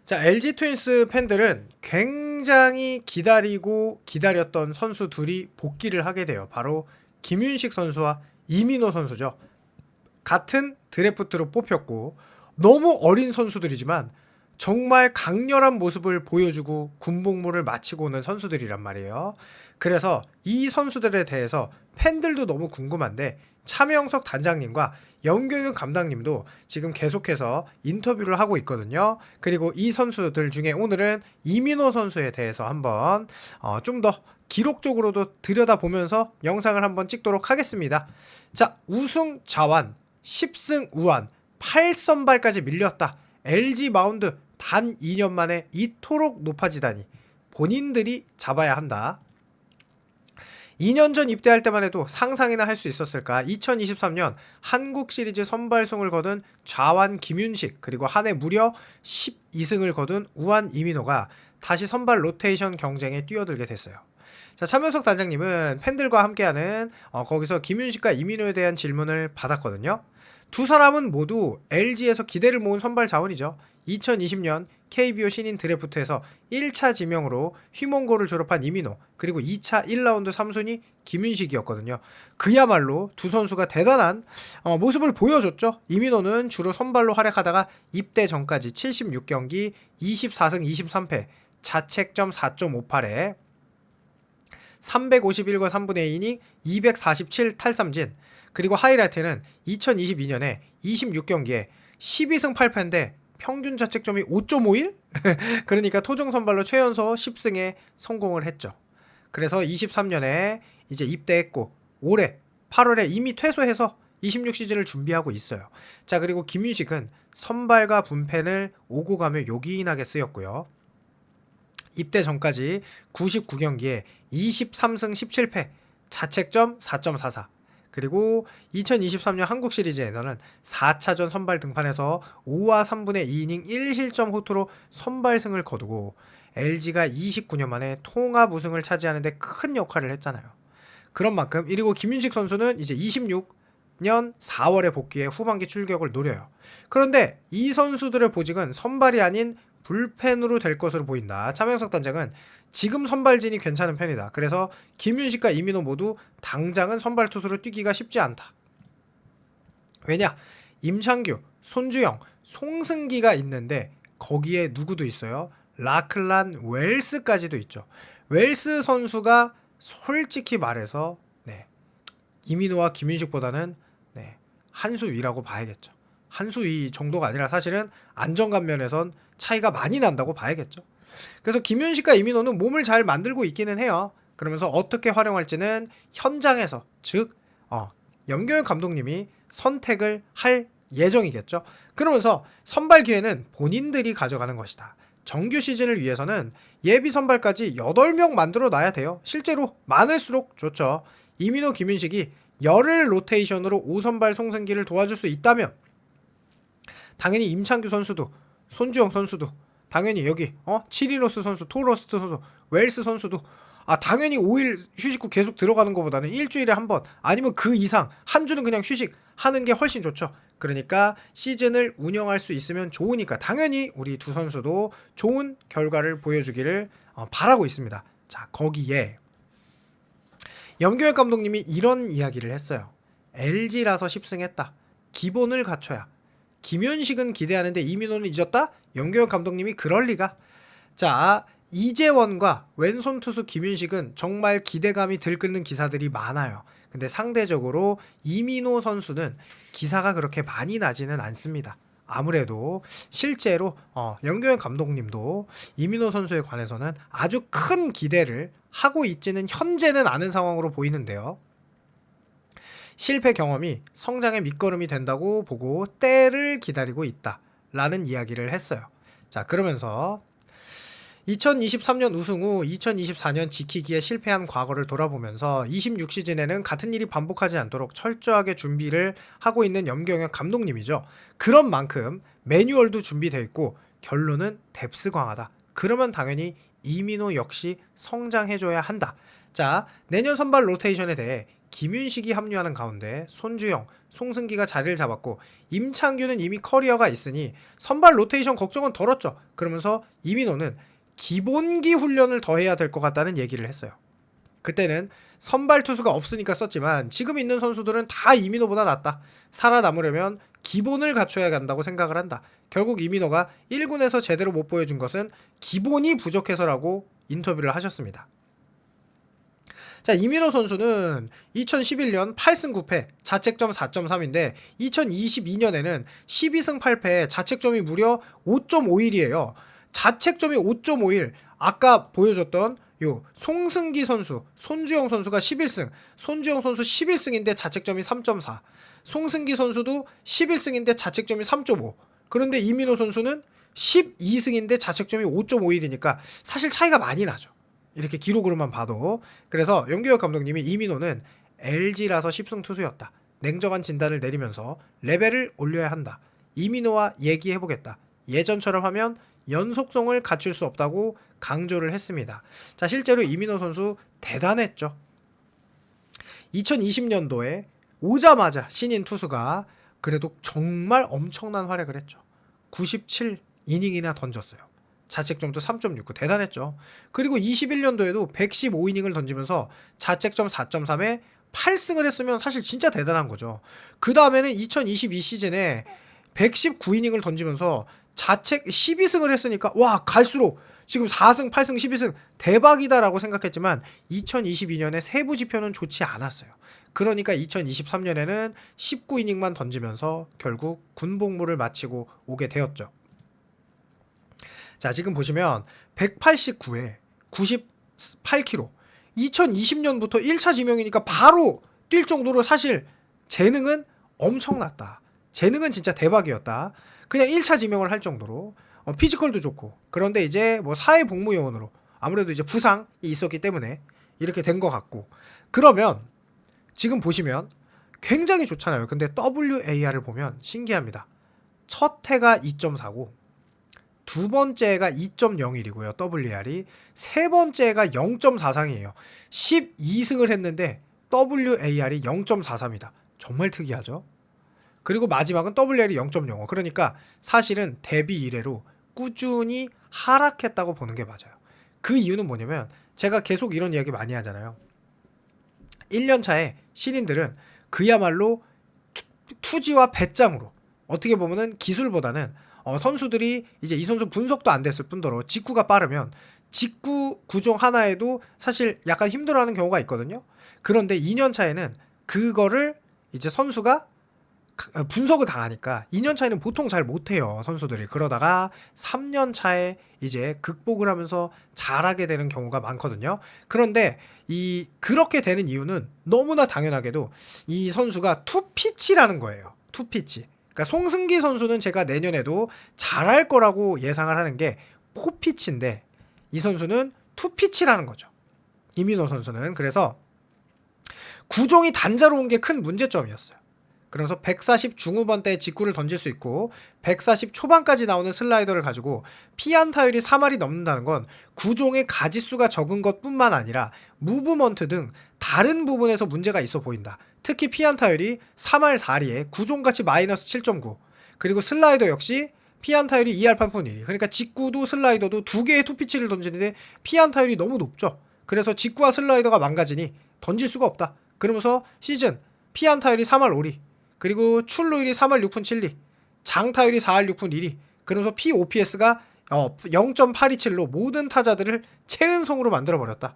자, LG 트윈스 팬들은 굉장히 기다리고 기다렸던 선수 둘이 복귀를 하게 돼요. 바로 김윤식 선수와 이민호 선수죠. 같은 드래프트로 뽑혔고 너무 어린 선수들이지만 정말 강렬한 모습을 보여주고 군복무를 마치고 오는 선수들이란 말이에요. 그래서 이 선수들에 대해서 팬들도 너무 궁금한데 차명석 단장님과 염경윤 감독님도 지금 계속해서 인터뷰를 하고 있거든요. 그리고 이 선수들 중에 오늘은 이민호 선수에 대해서 한번 좀 더 기록적으로도 들여다보면서 영상을 한번 찍도록 하겠습니다. 자, 우승 자완 10승 우완 8선발까지 밀렸다. LG 마운드 단 2년 만에 이토록 높아지다니 본인들이 잡아야 한다. 2년 전 입대할 때만 해도 상상이나 할 수 있었을까? 2023년 한국 시리즈 선발승을 거둔 좌완 김윤식, 그리고 한 해 무려 12승을 거둔 우완 이민호가 다시 선발 로테이션 경쟁에 뛰어들게 됐어요. 자, 차명석 단장님은 팬들과 함께하는 거기서 김윤식과 이민호에 대한 질문을 받았거든요. 두 사람은 모두 LG에서 기대를 모은 선발 자원이죠. 2020년 KBO 신인 드래프트에서 1차 지명으로 휘몽고를 졸업한 이민호, 그리고 2차 1라운드 3순위 김윤식이었거든요. 그야말로 두 선수가 대단한 모습을 보여줬죠. 이민호는 주로 선발로 활약하다가 입대 전까지 76경기 24승 23패 자책점 4.58에 351과 3분의 2이닝 247 탈삼진, 그리고 하이라이트는 2022년에 26경기에 12승 8패인데 평균 자책점이 5.51? 그러니까 토종 선발로 최연소 10승에 성공을 했죠. 그래서 23년에 이제 입대했고 올해 8월에 이미 퇴소해서 26시즌을 준비하고 있어요. 자, 그리고 김윤식은 선발과 분펜을 오고 가며 요긴하게 쓰였고요. 입대 전까지 99경기에 23승 17패 자책점 4.44, 그리고 2023년 한국 시리즈에서는 4차전 선발 등판에서 5와 3분의 2이닝 1실점 호투로 선발승을 거두고 LG가 29년 만에 통합 우승을 차지하는 데 큰 역할을 했잖아요. 그런 만큼, 그리고 김윤식 선수는 이제 26년 4월에 복귀해 후반기 출격을 노려요. 그런데 이 선수들의 보직은 선발이 아닌 불펜으로 될 것으로 보인다. 차명석 단장은 지금 선발진이 괜찮은 편이다. 그래서 김윤식과 이민호 모두 당장은 선발 투수로 뛰기가 쉽지 않다. 왜냐? 임창규, 손주영, 송승기가 있는데 거기에 누구도 있어요? 라클란 웰스까지도 있죠. 웰스 선수가 솔직히 말해서 이민호와 김윤식보다는 한 수 위라고 봐야겠죠. 한 수 위 정도가 아니라 사실은 안정감 면에선 차이가 많이 난다고 봐야겠죠. 그래서 김윤식과 이민호는 몸을 잘 만들고 있기는 해요. 그러면서 어떻게 활용할지는 현장에서, 즉 염경엽 감독님이 선택을 할 예정이겠죠. 그러면서 선발 기회는 본인들이 가져가는 것이다. 정규 시즌을 위해서는 예비 선발까지 8명 만들어 놔야 돼요. 실제로 많을수록 좋죠. 이민호, 김윤식이 열흘 로테이션으로 5선발 송승기를 도와줄 수 있다면 당연히 임창규 선수도, 손주영 선수도, 당연히 여기 치리노스 선수, 토러스트 선수, 웰스 선수도 당연히 5일 휴식 후 계속 들어가는 것보다는 일주일에 한 번, 아니면 그 이상 한 주는 그냥 휴식하는 게 훨씬 좋죠. 그러니까 시즌을 운영할 수 있으면 좋으니까 당연히 우리 두 선수도 좋은 결과를 보여주기를 바라고 있습니다. 자, 거기에 염경엽 감독님이 이런 이야기를 했어요. LG라서 10승했다. 기본을 갖춰야. 김윤식은 기대하는데 이민호는 잊었다? 염경엽 감독님이 그럴 리가. 자, 이재원과 왼손 투수 김윤식은 정말 기대감이 들끓는 기사들이 많아요. 근데 상대적으로 이민호 선수는 기사가 그렇게 많이 나지는 않습니다. 아무래도 실제로 염경엽 감독님도 이민호 선수에 관해서는 아주 큰 기대를 하고 있지는 현재는 않은 상황으로 보이는데요. 실패 경험이 성장의 밑거름이 된다고 보고 때를 기다리고 있다 라는 이야기를 했어요. 자, 그러면서 2023년 우승 후 2024년 지키기에 실패한 과거를 돌아보면서 26시즌에는 같은 일이 반복하지 않도록 철저하게 준비를 하고 있는 염경엽 감독님이죠. 그런 만큼 매뉴얼도 준비되어 있고 결론은 뎁스 강화다. 그러면 당연히 이민호 역시 성장해줘야 한다. 자, 내년 선발 로테이션에 대해 김윤식이 합류하는 가운데 손주영, 송승기가 자리를 잡았고 임창규는 이미 커리어가 있으니 선발 로테이션 걱정은 덜었죠. 그러면서 이민호는 기본기 훈련을 더 해야 될 것 같다는 얘기를 했어요. 그때는 선발 투수가 없으니까 썼지만 지금 있는 선수들은 다 이민호보다 낫다. 살아남으려면 기본을 갖춰야 한다고 생각을 한다. 결국 이민호가 1군에서 제대로 못 보여준 것은 기본이 부족해서라고 인터뷰를 하셨습니다. 자, 이민호 선수는 2011년 8승 9패, 자책점 4.3인데 2022년에는 12승 8패, 자책점이 무려 5.51이에요. 자책점이 5.51. 아까 보여줬던 요 송승기 선수, 손주영 선수가 11승, 손주영 선수 11승인데 자책점이 3.4. 송승기 선수도 11승인데 자책점이 3.5. 그런데 이민호 선수는 12승인데 자책점이 5.51이니까 사실 차이가 많이 나죠. 이렇게 기록으로만 봐도. 그래서 연규혁 감독님이 이민호는 LG라서 10승 투수였다. 냉정한 진단을 내리면서 레벨을 올려야 한다. 이민호와 얘기해보겠다. 예전처럼 하면 연속성을 갖출 수 없다고 강조를 했습니다. 자, 실제로 이민호 선수 대단했죠. 2020년도에 오자마자 신인 투수가 그래도 정말 엄청난 활약을 했죠. 97이닝이나 던졌어요. 자책점도 3.69 대단했죠. 그리고 21년도에도 115이닝을 던지면서 자책점 4.3에 8승을 했으면 사실 진짜 대단한 거죠. 그 다음에는 2022 시즌에 119이닝을 던지면서 자책 12승을 했으니까 와, 갈수록 지금 4승, 8승, 12승 대박이다라고 생각했지만 2022년에 세부 지표는 좋지 않았어요. 그러니까 2023년에는 19이닝만 던지면서 결국 군복무를 마치고 오게 되었죠. 자, 지금 보시면 189에 98kg. 2020년부터 1차 지명이니까 바로 뛸 정도로 사실 재능은 엄청났다. 재능은 진짜 대박이었다. 그냥 1차 지명을 할 정도로 피지컬도 좋고. 그런데 이제 뭐 사회복무요원으로 아무래도 이제 부상이 있었기 때문에 이렇게 된 것 같고. 그러면 지금 보시면 굉장히 좋잖아요. 근데 WAR을 보면 신기합니다. 첫 해가 2.4고 두 번째가 2.01이고요. WAR이 세 번째가 0.43이에요. 12승을 했는데 WAR이 0.43이다. 정말 특이하죠. 그리고 마지막은 WAR이 0.05. 그러니까 사실은 데뷔 이래로 꾸준히 하락했다고 보는 게 맞아요. 그 이유는 뭐냐면 제가 계속 이런 이야기 많이 하잖아요. 1년 차에 신인들은 그야말로 투지와 배짱으로 어떻게 보면은 기술보다는 선수들이 이제 이 선수 분석도 안 됐을 뿐더러 직구가 빠르면 직구 구종 하나에도 사실 약간 힘들어하는 경우가 있거든요. 그런데 2년 차에는 그거를 이제 선수가 분석을 당하니까 2년 차에는 보통 잘 못해요, 선수들이. 그러다가 3년 차에 이제 극복을 하면서 잘하게 되는 경우가 많거든요. 그런데 그렇게 되는 이유는 너무나 당연하게도 이 선수가 투피치라는 거예요. 투피치. 그러니까 송승기 선수는 제가 내년에도 잘할 거라고 예상을 하는 게 포피치인데 이 선수는 투피치라는 거죠. 이민호 선수는. 그래서 구종이 단자로운 게 큰 문제점이었어요. 그래서 140 중후반대의 직구를 던질 수 있고 140 초반까지 나오는 슬라이더를 가지고 피안타율이 3할이 넘는다는 건 구종의 가지수가 적은 것뿐만 아니라 무브먼트 등 다른 부분에서 문제가 있어 보인다. 특히 피안타율이 3할 4리에 구종같이 마이너스 7.9. 그리고 슬라이더 역시 피안타율이 2할 8푼 1리. 그러니까 직구도 슬라이더도 두 개의 투피치를 던지는데 피안타율이 너무 높죠. 그래서 직구와 슬라이더가 망가지니 던질 수가 없다. 그러면서 시즌 피안타율이 3할 5리. 그리고 출루율이 3할 6푼 7리. 장타율이 4할 6푼 1리. 그러면서 POPS가 0.827로 모든 타자들을 최은성으로 만들어버렸다.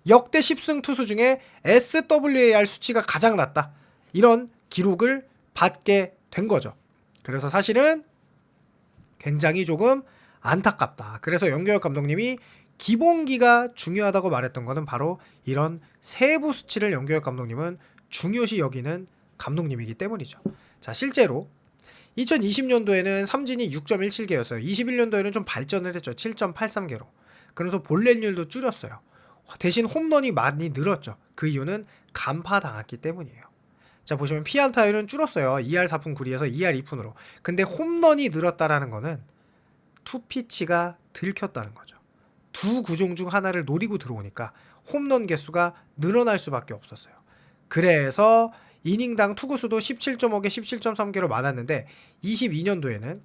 역대 10승 투수 중에 SWAR 수치가 가장 낮다. 이런 기록을 받게 된 거죠. 그래서 사실은 굉장히 조금 안타깝다. 그래서 연규혁 감독님이 기본기가 중요하다고 말했던 것은 바로 이런 세부 수치를 연규혁 감독님은 중요시 여기는 감독님이기 때문이죠. 자, 실제로 2020년도에는 삼진이 6.17개였어요. 21년도에는 좀 발전을 했죠. 7.83개로. 그래서 볼넷률도 줄였어요. 대신 홈런이 많이 늘었죠. 그 이유는 간파당했기 때문이에요. 자, 보시면 피안타율은 줄었어요. 2할 4푼 9리에서 2할 2푼으로. 근데 홈런이 늘었다라는 거는 투피치가 들켰다는 거죠. 두 구종 중 하나를 노리고 들어오니까 홈런 개수가 늘어날 수밖에 없었어요. 그래서 이닝당 투구수도 17.5개, 17.3개로 많았는데 22년도에는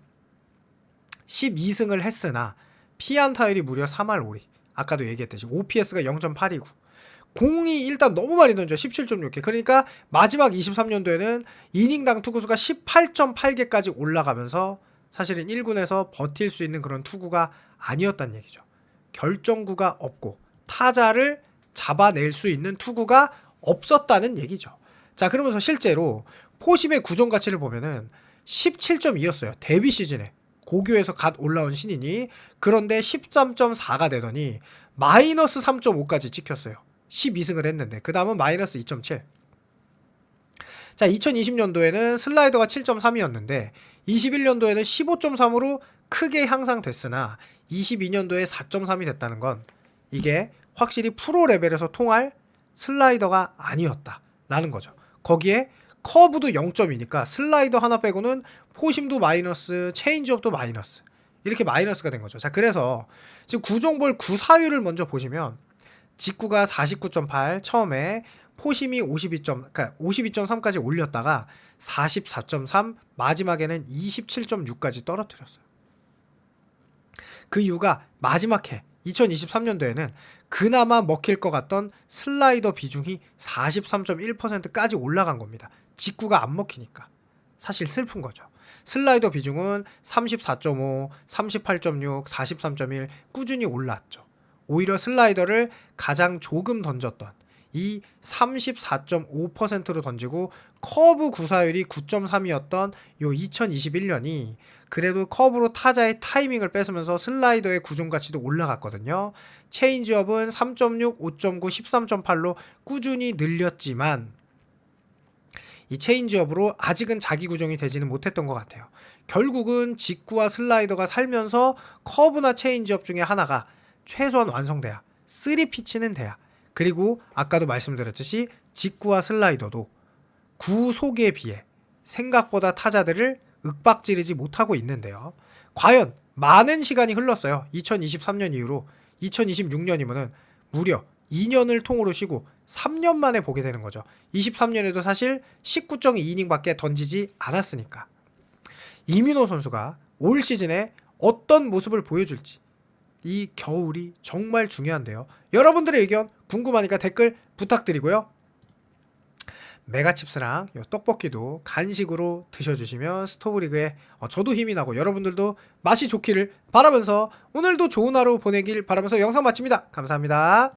12승을 했으나 피안타율이 무려 3할 5리. 아까도 얘기했듯이 OPS가 0.829. 공이 일단 너무 많이 던져 17.6개. 그러니까 마지막 23년도에는 이닝당 투구수가 18.8개까지 올라가면서 사실은 1군에서 버틸 수 있는 그런 투구가 아니었단 얘기죠. 결정구가 없고 타자를 잡아낼 수 있는 투구가 없었다는 얘기죠. 자, 그러면서 실제로 포심의 구종 가치를 보면은 17.2였어요. 데뷔 시즌에. 고교에서 갓 올라온 신인이. 그런데 13.4가 되더니 마이너스 3.5까지 찍혔어요. 12승을 했는데 그 다음은 마이너스 2.7. 자, 2020년도에는 슬라이더가 7.3이었는데 21년도에는 15.3으로 크게 향상됐으나 22년도에 4.3이 됐다는 건 이게 확실히 프로 레벨에서 통할 슬라이더가 아니었다라는 거죠. 거기에 커브도 0점이니까 슬라이더 하나 빼고는 포심도 마이너스, 체인지업도 마이너스. 이렇게 마이너스가 된 거죠. 자, 그래서 지금 구종볼 구사율을 먼저 보시면 직구가 49.8 처음에 포심이 그러니까 52.3까지 올렸다가 44.3 마지막에는 27.6까지 떨어뜨렸어요. 그 이유가 마지막 해 2023년도에는 그나마 먹힐 것 같던 슬라이더 비중이 43.1%까지 올라간 겁니다. 직구가 안 먹히니까. 사실 슬픈 거죠. 슬라이더 비중은 34.5, 38.6, 43.1 꾸준히 올랐죠. 오히려 슬라이더를 가장 조금 던졌던 이 34.5%로 던지고 커브 구사율이 9.3이었던 요 2021년이 그래도 커브로 타자의 타이밍을 뺏으면서 슬라이더의 구종 가치도 올라갔거든요. 체인지업은 3.6, 5.9, 13.8로 꾸준히 늘렸지만 이 체인지업으로 아직은 자기 구종이 되지는 못했던 것 같아요. 결국은 직구와 슬라이더가 살면서 커브나 체인지업 중에 하나가 최소한 완성돼야 3피치는 돼야. 그리고 아까도 말씀드렸듯이 직구와 슬라이더도 구속에 비해 생각보다 타자들을 윽박지르지 못하고 있는데요. 과연 많은 시간이 흘렀어요. 2023년 이후로 2026년이면은 무려 2년을 통으로 쉬고 3년 만에 보게 되는 거죠. 23년에도 사실 19.2이닝밖에 던지지 않았으니까. 이민호 선수가 올 시즌에 어떤 모습을 보여줄지 이 겨울이 정말 중요한데요. 여러분들의 의견 궁금하니까 댓글 부탁드리고요. 메가칩스랑 떡볶이도 간식으로 드셔주시면 스토브리그에 저도 힘이 나고 여러분들도 맛이 좋기를 바라면서 오늘도 좋은 하루 보내길 바라면서 영상 마칩니다. 감사합니다.